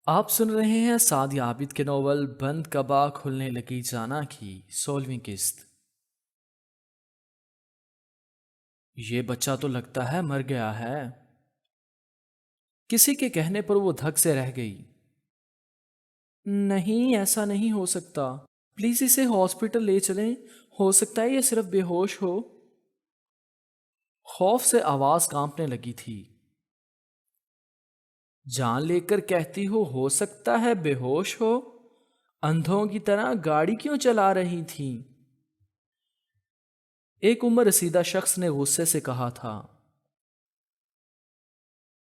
آپ سن رہے ہیں سعدی عابد کے ناول بند کبا کھلنے لگی جانا کی 16ویں قسط۔ یہ بچہ تو لگتا ہے مر گیا ہے، کسی کے کہنے پر وہ دھک سے رہ گئی۔ نہیں، ایسا نہیں ہو سکتا، پلیز اسے ہاسپٹل لے چلیں، ہو سکتا ہے یہ صرف بے ہوش ہو۔ خوف سے آواز کانپنے لگی تھی۔ جان لے کر کہتی ہو سکتا ہے بے ہوش ہو؟ اندھوں کی طرح گاڑی کیوں چلا رہی تھی؟ ایک عمر رسیدہ شخص نے غصے سے کہا تھا۔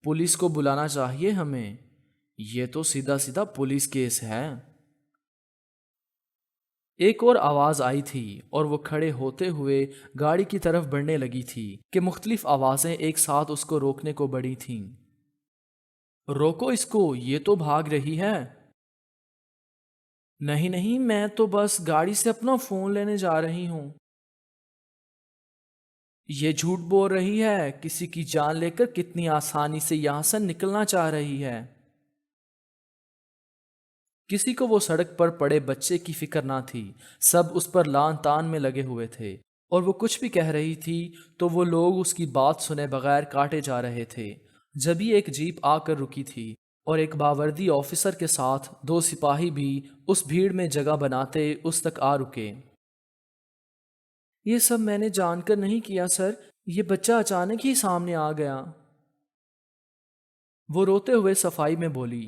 پولیس کو بلانا چاہیے ہمیں، یہ تو سیدھا سیدھا پولیس کیس ہے۔ ایک اور آواز آئی تھی اور وہ کھڑے ہوتے ہوئے گاڑی کی طرف بڑھنے لگی تھی کہ مختلف آوازیں ایک ساتھ اس کو روکنے کو بڑھی تھیں۔ روکو اس کو، یہ تو بھاگ رہی ہے۔ نہیں نہیں، میں تو بس گاڑی سے اپنا فون لینے جا رہی ہوں۔ یہ جھوٹ بول رہی ہے، کسی کی جان لے کر کتنی آسانی سے یہاں سے نکلنا چاہ رہی ہے۔ کسی کو وہ سڑک پر پڑے بچے کی فکر نہ تھی، سب اس پر لان تان میں لگے ہوئے تھے، اور وہ کچھ بھی کہہ رہی تھی تو وہ لوگ اس کی بات سنے بغیر کاٹے جا رہے تھے۔ جبھی ایک جیپ آ کر رکی تھی اور ایک باوردی آفیسر کے ساتھ دو سپاہی بھی اس بھیڑ میں جگہ بناتے اس تک آ رکے۔ یہ سب میں نے جان کر نہیں کیا سر، یہ بچہ اچانک ہی سامنے آ گیا۔ وہ روتے ہوئے صفائی میں بولی،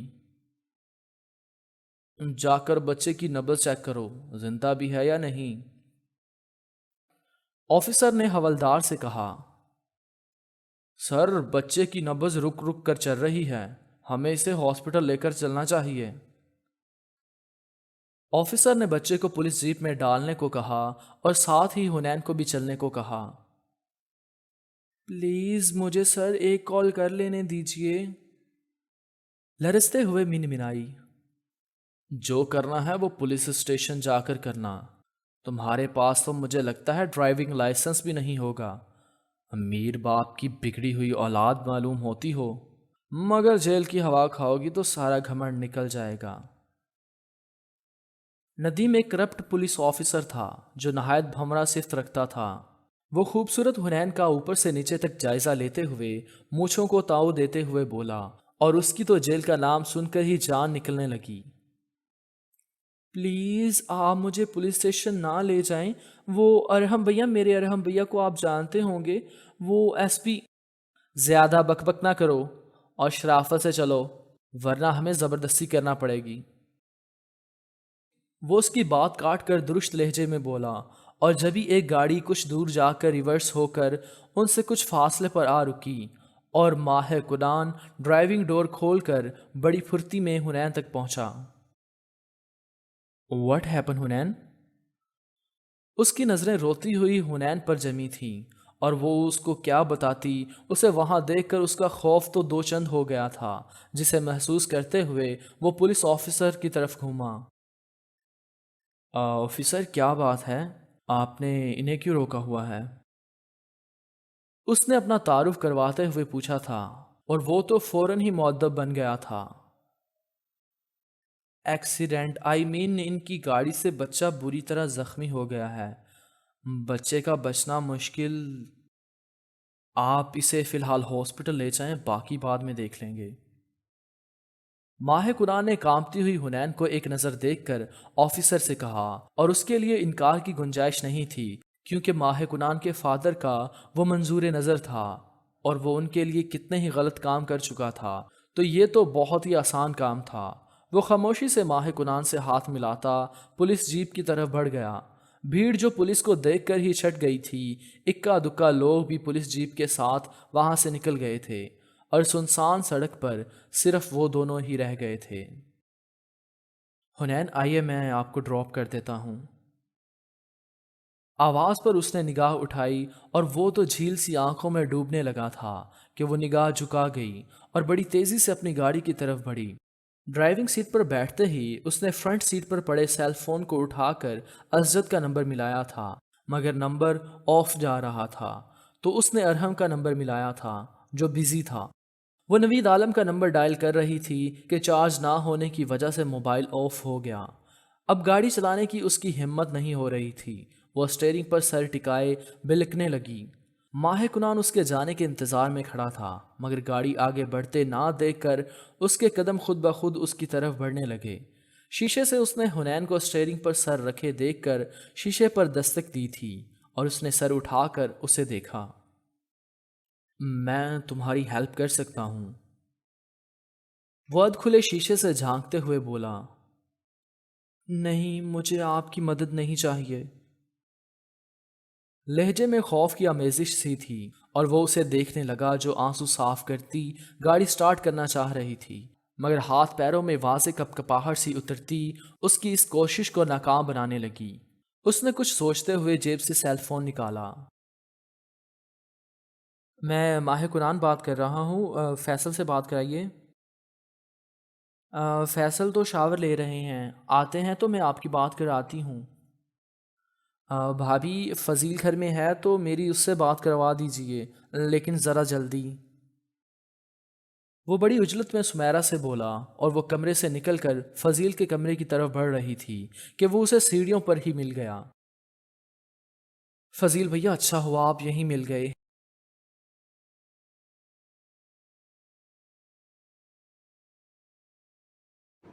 جا کر بچے کی نبض چیک کرو، زندہ بھی ہے یا نہیں۔ آفیسر نے حوالدار سے کہا، سر بچے کی نبض رک رک کر چل رہی ہے، ہمیں اسے ہاسپٹل لے کر چلنا چاہیے۔ آفیسر نے بچے کو پولیس جیپ میں ڈالنے کو کہا اور ساتھ ہی حنین کو بھی چلنے کو کہا۔ پلیز مجھے سر ایک کال کر لینے دیجیے، لرزتے ہوئے منمنائی۔ جو کرنا ہے وہ پولیس اسٹیشن جا کر کرنا، تمہارے پاس تو مجھے لگتا ہے ڈرائیونگ لائسنس بھی نہیں ہوگا، امیر باپ کی بگڑی ہوئی اولاد معلوم ہوتی ہو، مگر جیل کی ہوا کھاؤ گی تو سارا گھمنڈ نکل جائے گا۔ ندیم ایک کرپٹ پولیس آفیسر تھا جو نہایت بھمرا صفت رکھتا تھا۔ وہ خوبصورت حنین کا اوپر سے نیچے تک جائزہ لیتے ہوئے مونچھوں کو تاؤ دیتے ہوئے بولا، اور اس کی تو جیل کا نام سن کر ہی جان نکلنے لگی۔ پلیز آپ مجھے پولیس اسٹیشن نہ لے جائیں، وہ ارحم بھیا، میرے ارحم بھیا کو آپ جانتے ہوں گے، وہ ایس پی۔ زیادہ بک بک نہ کرو اور شرافت سے چلو، ورنہ ہمیں زبردستی کرنا پڑے گی۔ وہ اس کی بات کاٹ کر درست لہجے میں بولا، اور جبھی ایک گاڑی کچھ دور جا کر ریورس ہو کر ان سے کچھ فاصلے پر آ رکی اور ماہ کنان ڈرائیونگ ڈور کھول کر بڑی پھرتی میں حنین تک پہنچا۔ واٹ ہیپن حنین؟ اس کی نظریں روتی ہوئی حنین پر جمی تھیں، اور وہ اس کو کیا بتاتی، اسے وہاں دیکھ کر اس کا خوف تو دو چند ہو گیا تھا، جسے محسوس کرتے ہوئے وہ پولیس آفیسر کی طرف گھوما۔ آفیسر کیا بات ہے؟ آپ نے انہیں کیوں روکا ہوا ہے؟ اس نے اپنا تعارف کرواتے ہوئے پوچھا تھا، اور وہ تو فوراً ہی مؤدب بن گیا تھا۔ ایکسیڈنٹ، ان کی گاڑی سے بچہ بری طرح زخمی ہو گیا ہے، بچے کا بچنا مشکل، آپ اسے فی الحال ہاسپٹل لے جائیں، باقی بعد میں دیکھ لیں گے۔ ماہ قرآن نے کانپتی ہوئی حنین کو ایک نظر دیکھ کر آفیسر سے کہا، اور اس کے لیے انکار کی گنجائش نہیں تھی، کیونکہ ماہ قرآن کے فادر کا وہ منظور نظر تھا اور وہ ان کے لیے کتنے ہی غلط کام کر چکا تھا، تو یہ تو بہت ہی آسان کام تھا۔ وہ خاموشی سے ماہ قرآن سے ہاتھ ملاتا پولیس جیپ کی طرف بڑھ گیا۔ بھیڑ جو پولیس کو دیکھ کر ہی چھٹ گئی تھی، اکا دکا لوگ بھی پولیس جیپ کے ساتھ وہاں سے نکل گئے تھے، اور سنسان سڑک پر صرف وہ دونوں ہی رہ گئے تھے۔ حنین آئیے، میں آپ کو ڈراپ کر دیتا ہوں۔ آواز پر اس نے نگاہ اٹھائی، اور وہ تو جھیل سی آنکھوں میں ڈوبنے لگا تھا کہ وہ نگاہ جھکا گئی اور بڑی تیزی سے اپنی گاڑی کی طرف بڑھی۔ ڈرائیونگ سیٹ پر بیٹھتے ہی اس نے فرنٹ سیٹ پر پڑے سیل فون کو اٹھا کر اسجد کا نمبر ملایا تھا، مگر نمبر آف جا رہا تھا، تو اس نے ارحم کا نمبر ملایا تھا جو بزی تھا۔ وہ نوید عالم کا نمبر ڈائل کر رہی تھی کہ چارج نہ ہونے کی وجہ سے موبائل آف ہو گیا۔ اب گاڑی چلانے کی اس کی ہمت نہیں ہو رہی تھی۔ وہ اسٹیئرنگ پر سر ٹکائے بلکنے لگی۔ ماہ کنان اس کے جانے کے انتظار میں کھڑا تھا، مگر گاڑی آگے بڑھتے نہ دیکھ کر اس کے قدم خود بخود اس کی طرف بڑھنے لگے۔ شیشے سے اس نے حنین کو اسٹیئرنگ پر سر رکھے دیکھ کر شیشے پر دستک دی تھی اور اس نے سر اٹھا کر اسے دیکھا۔ میں تمہاری ہیلپ کر سکتا ہوں، وہ اد کھلے شیشے سے جھانکتے ہوئے بولا۔ نہیں، مجھے آپ کی مدد نہیں چاہیے۔ لہجے میں خوف کی آمیزش سی تھی اور وہ اسے دیکھنے لگا جو آنسو صاف کرتی گاڑی سٹارٹ کرنا چاہ رہی تھی، مگر ہاتھ پیروں میں واضح کپکپاہٹ سی اترتی اس کی اس کوشش کو ناکام بنانے لگی۔ اس نے کچھ سوچتے ہوئے جیب سے سیل فون نکالا۔ میں ماہ قرآن بات کر رہا ہوں، فیصل سے بات کرائیے۔ فیصل تو شاور لے رہے ہیں، آتے ہیں تو میں آپ کی بات کراتی ہوں۔ بھابھی فضیل گھر میں ہے تو میری اس سے بات کروا دیجئے، لیکن ذرا جلدی۔ وہ بڑی عجلت میں سمیرہ سے بولا اور وہ کمرے سے نکل کر فضیل کے کمرے کی طرف بڑھ رہی تھی کہ وہ اسے سیڑھیوں پر ہی مل گیا۔ فضیل بھیا، اچھا ہوا آپ یہیں مل گئے۔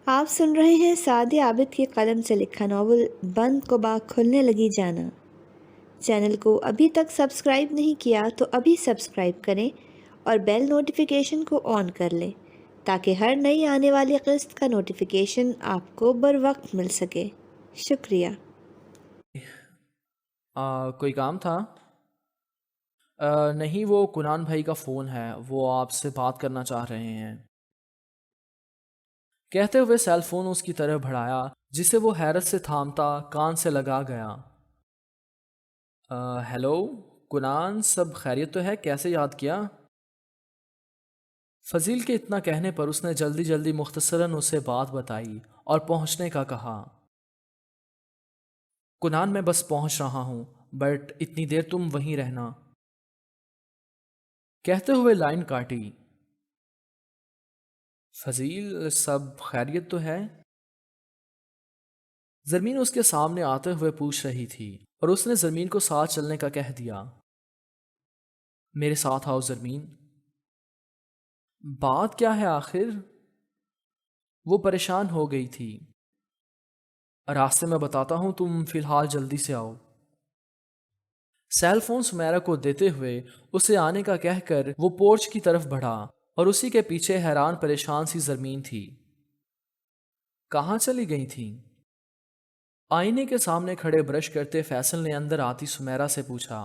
آپ سن رہے ہیں سعدیہ عابد کی قلم سے لکھا ناول بند کو باغ کھلنے لگی جانا۔ چینل کو ابھی تک سبسکرائب نہیں کیا تو ابھی سبسکرائب کریں اور بیل نوٹیفیکیشن کو آن کر لیں تاکہ ہر نئی آنے والی قسط کا نوٹیفیکیشن آپ کو بر وقت مل سکے۔ شکریہ۔ کوئی کام تھا؟ نہیں، وہ کنان بھائی کا فون ہے، وہ آپ سے بات کرنا چاہ رہے ہیں۔ کہتے ہوئے سیل فون اس کی طرف بڑھایا جسے وہ حیرت سے تھامتا کان سے لگا گیا۔ ہیلو کنان، سب خیریت تو ہے؟ کیسے یاد کیا؟ فضیل کے اتنا کہنے پر اس نے جلدی جلدی مختصراً اسے بات بتائی اور پہنچنے کا کہا۔ کنان، میں بس پہنچ رہا ہوں، بٹ اتنی دیر تم وہیں رہنا۔ کہتے ہوئے لائن کاٹی۔ فضیل، سب خیریت تو ہے؟ زرمین اس کے سامنے آتے ہوئے پوچھ رہی تھی اور اس نے زرمین کو ساتھ چلنے کا کہہ دیا۔ میرے ساتھ آؤ زرمین۔ بات کیا ہے آخر؟ وہ پریشان ہو گئی تھی۔ راستے میں بتاتا ہوں، تم فی الحال جلدی سے آؤ۔ سیل فون سمیرہ کو دیتے ہوئے اسے آنے کا کہہ کر وہ پورچ کی طرف بڑھا اور اسی کے پیچھے حیران پریشان سی زرمین تھی۔ کہاں چلی گئی تھی؟ آئینے کے سامنے کھڑے برش کرتے فیصل نے اندر آتی سمیرہ سے پوچھا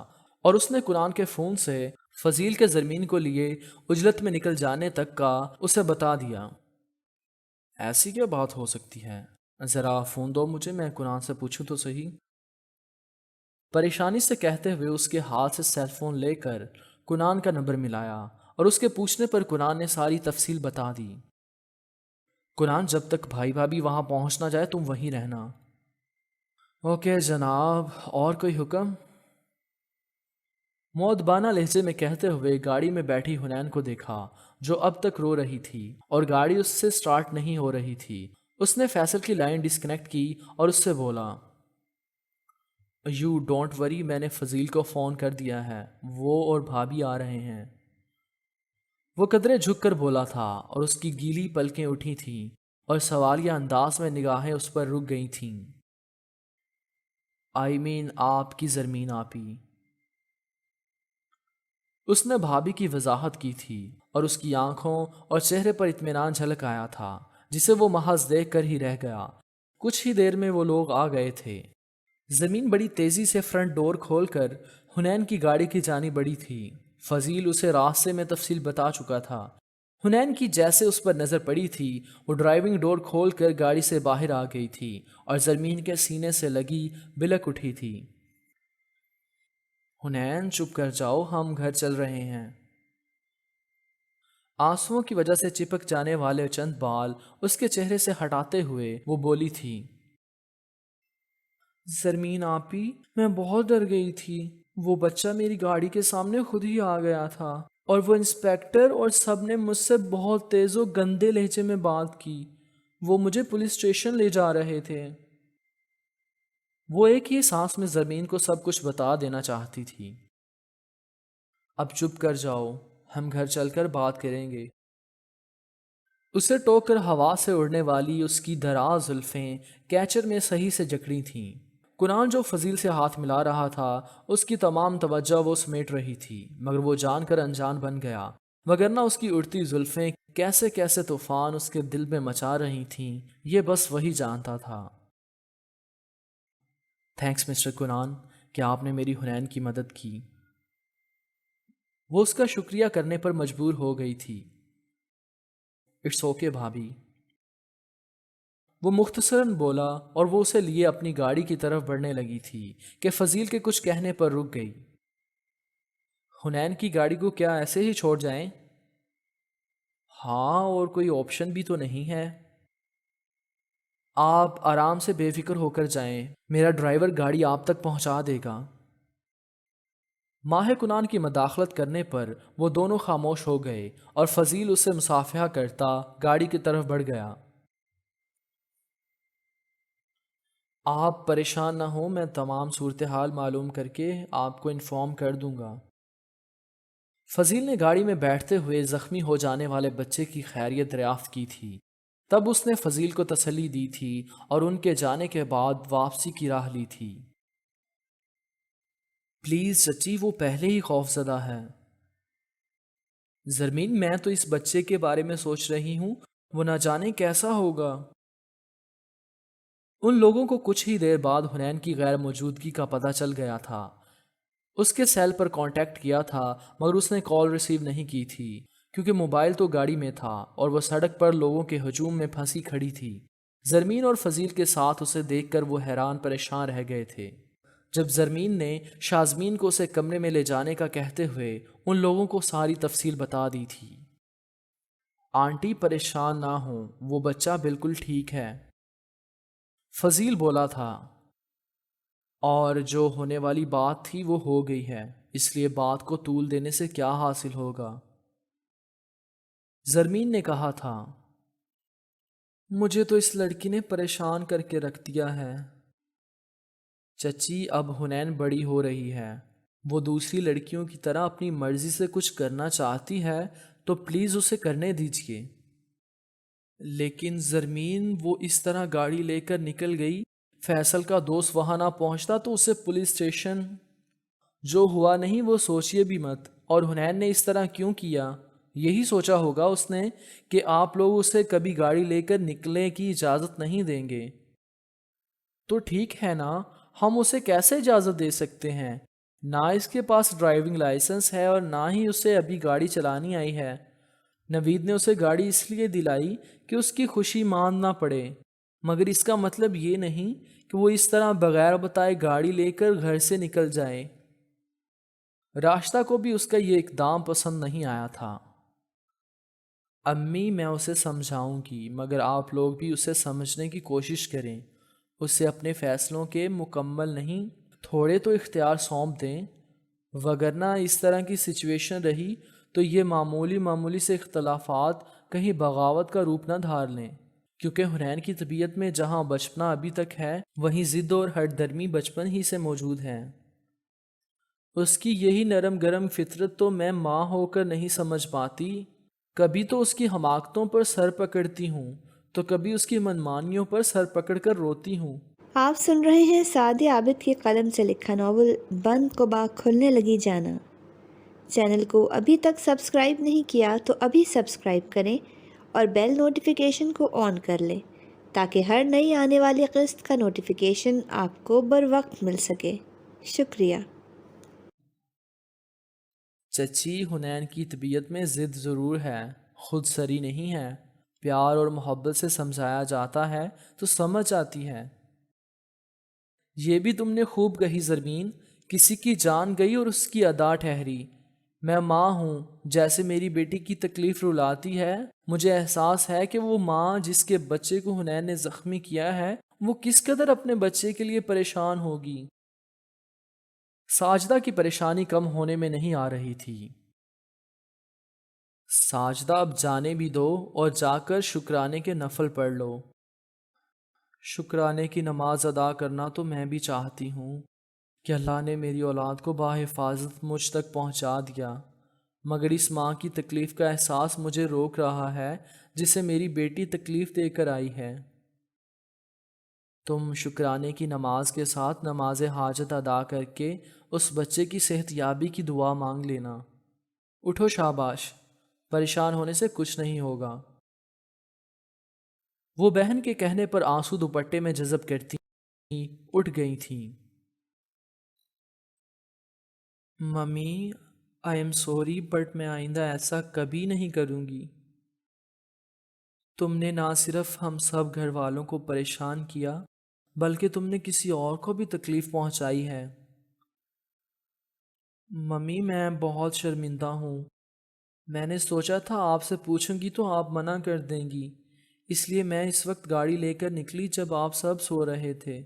اور اس نے قرآن کے فون سے فضیل کے زرمین کو لیے اجلت میں نکل جانے تک کا اسے بتا دیا۔ ایسی کیا بات ہو سکتی ہے؟ ذرا فون دو مجھے، میں قرآن سے پوچھوں تو صحیح۔ پریشانی سے کہتے ہوئے اس کے ہاتھ سے سیل فون لے کر کنان کا نمبر ملایا اور اس کے پوچھنے پر کنان نے ساری تفصیل بتا دی۔ کنان، جب تک بھائی بھابھی وہاں پہنچ نہ جائے تم وہیں رہنا۔ اوکے جناب، اور کوئی حکم؟ مؤدبانہ لہجے میں کہتے ہوئے گاڑی میں بیٹھی حنین کو دیکھا جو اب تک رو رہی تھی اور گاڑی اس سے سٹارٹ نہیں ہو رہی تھی۔ اس نے فیصل کی لائن ڈسکنیکٹ کی اور اس سے بولا، یو ڈونٹ وری، میں نے فضیل کو فون کر دیا ہے، وہ اور بھابھی آ رہے ہیں۔ وہ قدرے جھک کر بولا تھا اور اس کی گیلی پلکیں اٹھی تھیں اور سوالیہ انداز میں نگاہیں اس پر رک گئی تھیں۔ آئی مین آپ کی زرمین آپی۔ اس نے بھابھی کی وضاحت کی تھی اور اس کی آنکھوں اور چہرے پر اطمینان جھلک آیا تھا جسے وہ محض دیکھ کر ہی رہ گیا۔ کچھ ہی دیر میں وہ لوگ آ گئے تھے۔ زمین بڑی تیزی سے فرنٹ ڈور کھول کر حنین کی گاڑی کی جانب بڑھی تھی۔ فضیل اسے راستے میں تفصیل بتا چکا تھا۔ حنین کی جیسے اس پر نظر پڑی تھی وہ ڈرائیونگ ڈور کھول کر گاڑی سے باہر آ گئی تھی اور زمین کے سینے سے لگی بلک اٹھی تھی۔ حنین، چپ کر جاؤ، ہم گھر چل رہے ہیں۔ آنسوؤں کی وجہ سے چپک جانے والے چند بال اس کے چہرے سے ہٹاتے ہوئے وہ بولی تھی، زرمین آپی، میں بہت ڈر گئی تھی، وہ بچہ میری گاڑی کے سامنے خود ہی آ گیا تھا اور وہ انسپیکٹر اور سب نے مجھ سے بہت تیز و گندے لہجے میں بات کی۔ وہ مجھے پولیس اسٹیشن لے جا رہے تھے۔ وہ ایک ہی سانس میں زمین کو سب کچھ بتا دینا چاہتی تھی۔ اب چپ کر جاؤ، ہم گھر چل کر بات کریں گے۔ اسے ٹوک کر ہوا سے اڑنے والی اس کی دراز زلفیں کیچر میں صحیح سے جکڑی تھیں۔ کنان جو فضیل سے ہاتھ ملا رہا تھا، اس کی تمام توجہ وہ سمیٹ رہی تھی، مگر وہ جان کر انجان بن گیا، وگرنہ اس کی اڑتی زلفیں کیسے کیسے طوفان اس کے دل میں مچا رہی تھیں، یہ بس وہی جانتا تھا۔ تھینکس مسٹر کنان کہ آپ نے میری حنین کی مدد کی۔ وہ اس کا شکریہ کرنے پر مجبور ہو گئی تھی۔ اٹس اوکے بھابھی، وہ مختصراً بولا، اور وہ اسے لیے اپنی گاڑی کی طرف بڑھنے لگی تھی کہ فضیل کے کچھ کہنے پر رک گئی۔ حنین کی گاڑی کو کیا ایسے ہی چھوڑ جائیں؟ ہاں، اور کوئی آپشن بھی تو نہیں ہے۔ آپ آرام سے بے فکر ہو کر جائیں، میرا ڈرائیور گاڑی آپ تک پہنچا دے گا۔ ماہ کنان کی مداخلت کرنے پر وہ دونوں خاموش ہو گئے اور فضیل اسے مصافحہ کرتا گاڑی کی طرف بڑھ گیا۔ آپ پریشان نہ ہوں، میں تمام صورتحال معلوم کر کے آپ کو انفارم کر دوں گا۔ فضیل نے گاڑی میں بیٹھتے ہوئے زخمی ہو جانے والے بچے کی خیریت دریافت کی تھی۔ تب اس نے فضیل کو تسلی دی تھی اور ان کے جانے کے بعد واپسی کی راہ لی تھی۔ پلیز چچی، وہ پہلے ہی خوف زدہ ہے۔ زرمین، میں تو اس بچے کے بارے میں سوچ رہی ہوں، وہ نہ جانے کیسا ہوگا۔ ان لوگوں کو کچھ ہی دیر بعد حنین کی غیر موجودگی کا پتہ چل گیا تھا۔ اس کے سیل پر کانٹیکٹ کیا تھا، مگر اس نے کال ریسیو نہیں کی تھی، کیونکہ موبائل تو گاڑی میں تھا اور وہ سڑک پر لوگوں کے ہجوم میں پھنسی کھڑی تھی۔ زرمین اور فضیل کے ساتھ اسے دیکھ کر وہ حیران پریشان رہ گئے تھے۔ جب زرمین نے شازمین کو اسے کمرے میں لے جانے کا کہتے ہوئے ان لوگوں کو ساری تفصیل بتا دی تھی۔ آنٹی پریشان نہ ہوں، وہ بچہ بالکل ٹھیک ہے، فضیل بولا تھا، اور جو ہونے والی بات تھی وہ ہو گئی ہے، اس لیے بات کو طول دینے سے کیا حاصل ہوگا۔ زرمین نے کہا تھا، مجھے تو اس لڑکی نے پریشان کر کے رکھ دیا ہے۔ چچی، اب حنین بڑی ہو رہی ہے، وہ دوسری لڑکیوں کی طرح اپنی مرضی سے کچھ کرنا چاہتی ہے تو پلیز اسے کرنے دیجیے۔ لیکن زرمین، وہ اس طرح گاڑی لے کر نکل گئی، فیصل کا دوست وہاں نہ پہنچتا تو اسے پولیس اسٹیشن۔ جو ہوا نہیں وہ سوچیے بھی مت، اور حنین نے اس طرح کیوں کیا؟ یہی سوچا ہوگا اس نے کہ آپ لوگ اسے کبھی گاڑی لے کر نکلنے کی اجازت نہیں دیں گے۔ تو ٹھیک ہے نا، ہم اسے کیسے اجازت دے سکتے ہیں؟ نہ اس کے پاس ڈرائیونگ لائسنس ہے اور نہ ہی اسے ابھی گاڑی چلانی آئی ہے۔ نوید نے اسے گاڑی اس لیے دلائی کہ اس کی خوشی ماند نہ پڑے، مگر اس کا مطلب یہ نہیں کہ وہ اس طرح بغیر بتائے گاڑی لے کر گھر سے نکل جائے۔ راشدہ کو بھی اس کا یہ اقدام پسند نہیں آیا تھا۔ امی، میں اسے سمجھاؤں گی، مگر آپ لوگ بھی اسے سمجھنے کی کوشش کریں۔ اسے اپنے فیصلوں کے مکمل نہیں، تھوڑے تو اختیار سونپ دیں، وگرنہ اس طرح کی سچویشن رہی تو یہ معمولی سے اختلافات کہیں بغاوت کا روپ نہ دھار لیں، کیونکہ حنین کی طبیعت میں جہاں بچپنا ابھی تک ہے، وہیں ضد اور ہٹ درمی بچپن ہی سے موجود ہے۔ اس کی یہی نرم گرم فطرت تو میں ماں ہو کر نہیں سمجھ پاتی۔ کبھی تو اس کی حماقتوں پر سر پکڑتی ہوں تو کبھی اس کی منمانیوں پر سر پکڑ کر روتی ہوں۔ آپ سن رہے ہیں سعدیہ عابد کی قلم سے لکھا ناول بند کو با کھلنے لگی جانا۔ چینل کو ابھی تک سبسکرائب نہیں کیا تو ابھی سبسکرائب کریں اور بیل نوٹیفیکیشن کو آن کر لیں تاکہ ہر نئی آنے والی قسط کا نوٹیفیکیشن آپ کو بروقت مل سکے۔ شکریہ۔ چچی، حنین کی طبیعت میں ضد ضرور ہے، خود سری نہیں ہے۔ پیار اور محبت سے سمجھایا جاتا ہے تو سمجھ آتی ہے۔ یہ بھی تم نے خوب کہی زرمین، کسی کی جان گئی اور اس کی ادا ٹھہری۔ میں ماں ہوں، جیسے میری بیٹی کی تکلیف رلاتی ہے، مجھے احساس ہے کہ وہ ماں جس کے بچے کو حنین نے زخمی کیا ہے، وہ کس قدر اپنے بچے کے لیے پریشان ہوگی۔ ساجدہ کی پریشانی کم ہونے میں نہیں آ رہی تھی۔ ساجدہ اب جانے بھی دو اور جا کر شکرانے کے نفل پڑھ لو۔ شکرانے کی نماز ادا کرنا تو میں بھی چاہتی ہوں کہ اللہ نے میری اولاد کو بحفاظت مجھ تک پہنچا دیا، مگر اس ماں کی تکلیف کا احساس مجھے روک رہا ہے جسے میری بیٹی تکلیف دے کر آئی ہے۔ تم شکرانے کی نماز کے ساتھ نماز حاجت ادا کر کے اس بچے کی صحت یابی کی دعا مانگ لینا۔ اٹھو شاباش، پریشان ہونے سے کچھ نہیں ہوگا۔ وہ بہن کے کہنے پر آنسو دوپٹے میں جذب کرتی اٹھ گئی تھیں۔ Mummy, I am sorry but میں آئندہ ایسا کبھی نہیں کروں گی۔ تم نے نہ صرف ہم سب گھر والوں کو پریشان کیا بلکہ تم نے کسی اور کو بھی تکلیف پہنچائی ہے۔ ممی، میں بہت شرمندہ ہوں۔ میں نے سوچا تھا آپ سے پوچھوں گی تو آپ منع کر دیں گی، اس لیے میں اس وقت گاڑی لے کر نکلی جب آپ سب سو رہے تھے۔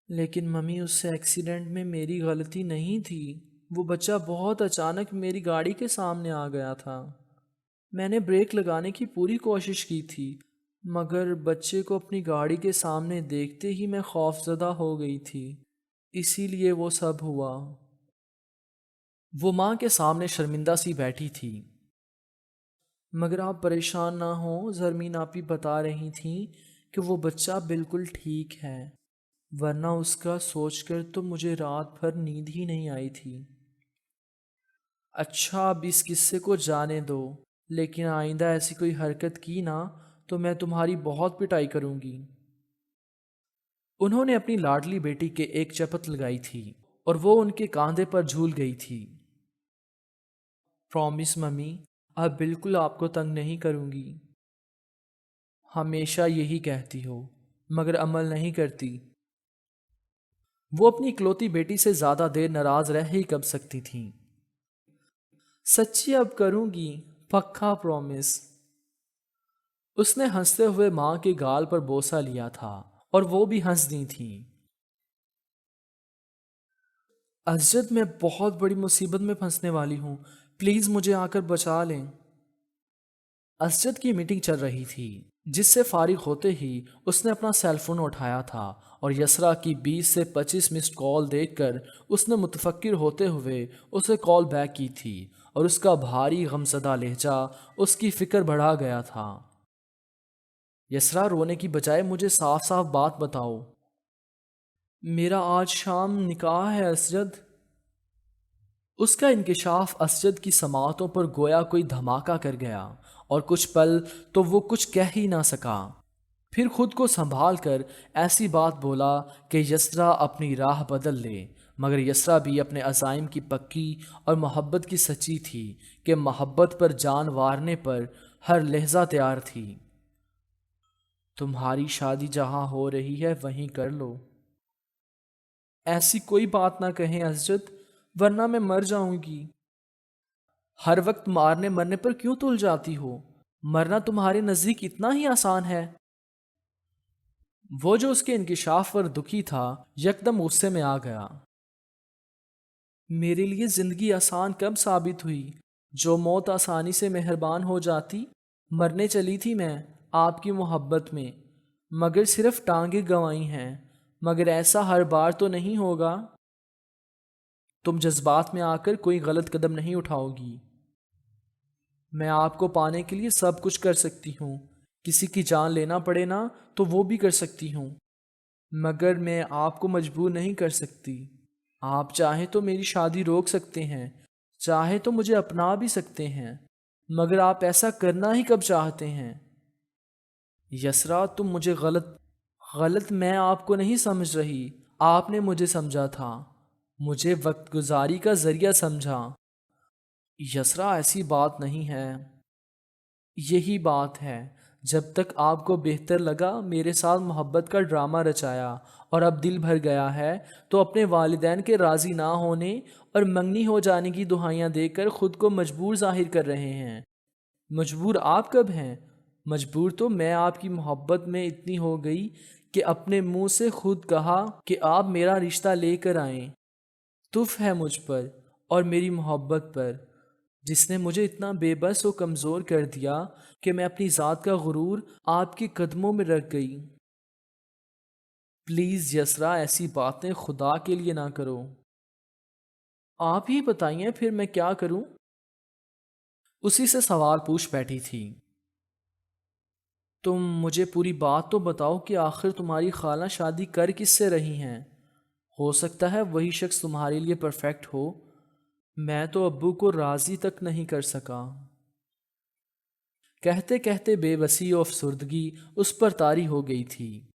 لیکن ممی، اس سے ایکسیڈنٹ میں میری غلطی نہیں تھی۔ وہ بچہ بہت اچانک میری گاڑی کے سامنے آ گیا تھا۔ میں نے بریک لگانے کی پوری کوشش کی تھی، مگر بچے کو اپنی گاڑی کے سامنے دیکھتے ہی میں خوفزدہ ہو گئی تھی، اسی لیے وہ سب ہوا۔ وہ ماں کے سامنے شرمندہ سی بیٹھی تھی۔ مگر آپ پریشان نہ ہوں، زرمین آپی بتا رہی تھیں کہ وہ بچہ بالکل ٹھیک ہے، ورنہ اس کا سوچ کر تو مجھے رات بھر نیند ہی نہیں آئی تھی۔ اچھا، اب اس قصے کو جانے دو، لیکن آئندہ ایسی کوئی حرکت کی نا تو میں تمہاری بہت پٹائی کروں گی۔ انہوں نے اپنی لاڈلی بیٹی کے ایک چپت لگائی تھی اور وہ ان کے کاندھے پر جھول گئی تھی۔ پرومس ممی، اب بالکل آپ کو تنگ نہیں کروں گی۔ ہمیشہ یہی کہتی ہو مگر عمل نہیں کرتی۔ وہ اپنی اکلوتی بیٹی سے زیادہ دیر ناراض رہ ہی کب سکتی تھیں۔ سچی اب کروں گی، پکا پرومس۔ اس نے ہنستے ہوئے ماں کے گال پر بوسہ لیا تھا اور وہ بھی ہنس دی تھیں۔ اسجد، میں بہت بڑی مصیبت میں پھنسنے والی ہوں، پلیز مجھے آ کر بچا لیں۔ اسجد کی میٹنگ چل رہی تھی، جس سے فارغ ہوتے ہی اس نے اپنا سیل فون اٹھایا تھا اور یسرا کی 20 سے 25 مسڈ کال دیکھ کر اس نے متفکر ہوتے ہوئے اسے کال بیک کی تھی اور اس کا بھاری غمزدہ لہجہ اس کی فکر بڑھا گیا تھا۔ یسرا، رونے کی بجائے مجھے صاف صاف بات بتاؤ۔ میرا آج شام نکاح ہے اسجد۔ اس کا انکشاف اسجد کی سماعتوں پر گویا کوئی دھماکہ کر گیا اور کچھ پل تو وہ کچھ کہہ ہی نہ سکا، پھر خود کو سنبھال کر ایسی بات بولا کہ یسرا اپنی راہ بدل لے، مگر یسرا بھی اپنے عزائم کی پکی اور محبت کی سچی تھی کہ محبت پر جان وارنے پر ہر لحظہ تیار تھی۔ تمہاری شادی جہاں ہو رہی ہے وہیں کر لو۔ ایسی کوئی بات نہ کہیں اسجد، ورنہ میں مر جاؤں گی۔ ہر وقت مارنے مرنے پر کیوں تل جاتی ہو؟ مرنا تمہارے نزدیک اتنا ہی آسان ہے؟ وہ جو اس کے انکشاف پر دکھی تھا یکدم غصے میں آ گیا۔ میرے لیے زندگی آسان کب ثابت ہوئی؟ جو موت آسانی سے مہربان ہو جاتی۔ مرنے چلی تھی میں آپ کی محبت میں، مگر صرف ٹانگیں گنوائی ہیں، مگر ایسا ہر بار تو نہیں ہوگا۔ تم جذبات میں آ کر کوئی غلط قدم نہیں اٹھاؤ گی۔ میں آپ کو پانے کے لیے سب کچھ کر سکتی ہوں، کسی کی جان لینا پڑے نا تو وہ بھی کر سکتی ہوں، مگر میں آپ کو مجبور نہیں کر سکتی۔ آپ چاہیں تو میری شادی روک سکتے ہیں، چاہے تو مجھے اپنا بھی سکتے ہیں، مگر آپ ایسا کرنا ہی کب چاہتے ہیں؟ یسرا، تم مجھے غلط میں آپ کو نہیں سمجھ رہی، آپ نے مجھے سمجھا تھا، مجھے وقت گزاری کا ذریعہ سمجھا۔ یسرا، ایسی بات نہیں ہے۔ یہی بات ہے، جب تک آپ کو بہتر لگا میرے ساتھ محبت کا ڈرامہ رچایا اور اب دل بھر گیا ہے تو اپنے والدین کے راضی نہ ہونے اور منگنی ہو جانے کی دہائیاں دے کر خود کو مجبور ظاہر کر رہے ہیں۔ مجبور آپ کب ہیں؟ مجبور تو میں آپ کی محبت میں اتنی ہو گئی کہ اپنے منہ سے خود کہا کہ آپ میرا رشتہ لے کر آئیں۔ تف ہے مجھ پر اور میری محبت پر، جس نے مجھے اتنا بے بس و کمزور کر دیا کہ میں اپنی ذات کا غرور آپ کے قدموں میں رکھ گئی۔ پلیز یسرا، ایسی باتیں خدا کے لیے نہ کرو۔ آپ ہی بتائیے پھر میں کیا کروں؟ اسی سے سوال پوچھ بیٹھی تھی۔ تم مجھے پوری بات تو بتاؤ کہ آخر تمہاری خالہ شادی کر کس سے رہی ہیں؟ ہو سکتا ہے وہی شخص تمہارے لیے پرفیکٹ ہو۔ میں تو ابو کو راضی تک نہیں کر سکا۔ کہتے کہتے بے بسی و افسردگی اس پر طاری ہو گئی تھی۔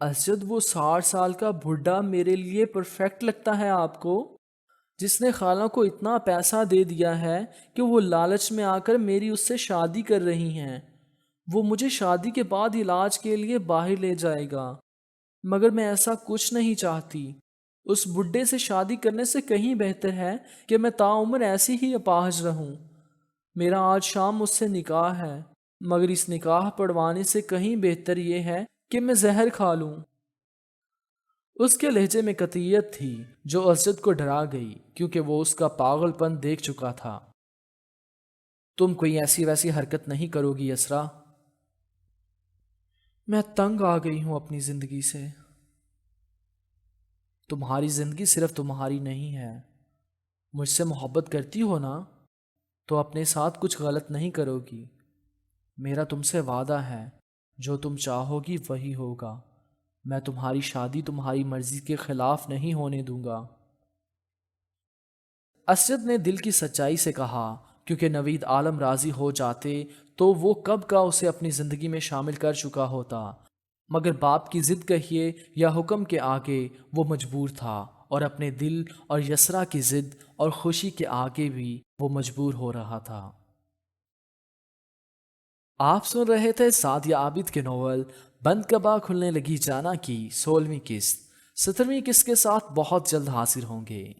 اسجد، وہ 60 سال کا بڈھا میرے لیے پرفیکٹ لگتا ہے آپ کو؟ جس نے خالہ کو اتنا پیسہ دے دیا ہے کہ وہ لالچ میں آ کر میری اس سے شادی کر رہی ہیں۔ وہ مجھے شادی کے بعد علاج کے لیے باہر لے جائے گا، مگر میں ایسا کچھ نہیں چاہتی۔ اس بڈھے سے شادی کرنے سے کہیں بہتر ہے کہ میں تاعمر ایسی ہی اپاہج رہوں۔ میرا آج شام اس سے نکاح ہے، مگر اس نکاح پڑھوانے سے کہیں بہتر یہ ہے کہ میں زہر کھا لوں۔ اس کے لہجے میں قطعیت تھی جو اسجد کو ڈرا گئی، کیونکہ وہ اس کا پاگل پن دیکھ چکا تھا۔ تم کوئی ایسی ویسی حرکت نہیں کرو گی یسرا؟ میں تنگ آ گئی ہوں اپنی زندگی سے۔ تمہاری زندگی صرف تمہاری نہیں ہے۔ مجھ سے محبت کرتی ہو نا، تو اپنے ساتھ کچھ غلط نہیں کرو گی۔ میرا تم سے وعدہ ہے، جو تم چاہو گی وہی ہوگا۔ میں تمہاری شادی تمہاری مرضی کے خلاف نہیں ہونے دوں گا۔ اسجد نے دل کی سچائی سے کہا، کیونکہ نوید عالم راضی ہو جاتے تو وہ کب کا اسے اپنی زندگی میں شامل کر چکا ہوتا، مگر باپ کی ضد کہیے یا حکم کے آگے وہ مجبور تھا، اور اپنے دل اور یسرا کی ضد اور خوشی کے آگے بھی وہ مجبور ہو رہا تھا۔ آپ سن رہے تھے سعدیہ عابد کے ناول بند کبا کھلنے لگی جانا کی 16ویں قسط۔ 17ویں قسط کے ساتھ بہت جلد حاضر ہوں گے۔